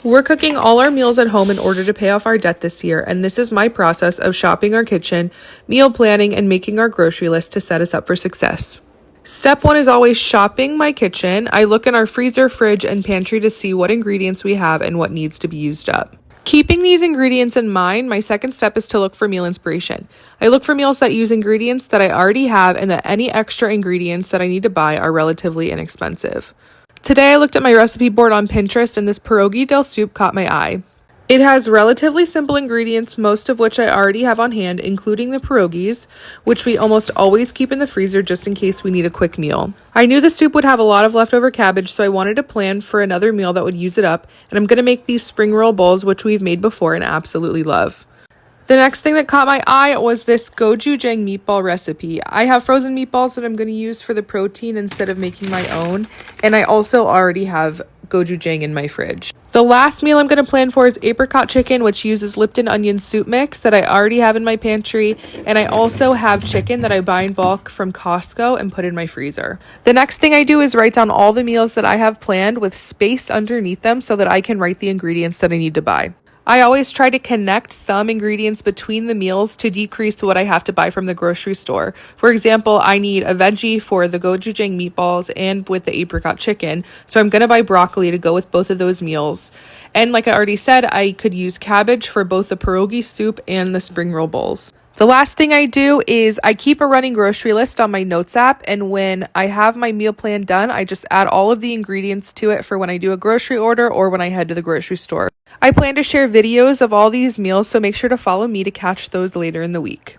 We're cooking all our meals at home in order to pay off our debt this year, and this is my process of shopping our kitchen, meal planning, and making our grocery list to set us up for success. Step one is always shopping my kitchen. I look in our freezer, fridge, and pantry to see what ingredients we have and what needs to be used up. Keeping these ingredients in mind, my second step is to look for meal inspiration. I look for meals that use ingredients that I already have and that any extra ingredients that I need to buy are relatively inexpensive. Today I looked at my recipe board on Pinterest and this pierogi del soup caught my eye. It has relatively simple ingredients, most of which I already have on hand, including the pierogis, which we almost always keep in the freezer just in case we need a quick meal. I knew the soup would have a lot of leftover cabbage, so I wanted to plan for another meal that would use it up, and I'm going to make these spring roll bowls, which we've made before and absolutely love. The next thing that caught my eye was this gochujang meatball recipe. I have frozen meatballs that I'm going to use for the protein instead of making my own, and I also already have gochujang in my fridge. The last meal I'm going to plan for is apricot chicken, which uses Lipton onion soup mix that I already have in my pantry, and I also have chicken that I buy in bulk from Costco and put in my freezer. The next thing I do is write down all the meals that I have planned with space underneath them so that I can write the ingredients that I need to buy. I always try to connect some ingredients between the meals to decrease what I have to buy from the grocery store. For example, I need a veggie for the gochujang meatballs and with the apricot chicken, so I'm going to buy broccoli to go with both of those meals. And like I already said, I could use cabbage for both the pierogi soup and the spring roll bowls. The last thing I do is I keep a running grocery list on my notes app, and when I have my meal plan done, I just add all of the ingredients to it for when I do a grocery order or when I head to the grocery store. I plan to share videos of all these meals, so make sure to follow me to catch those later in the week.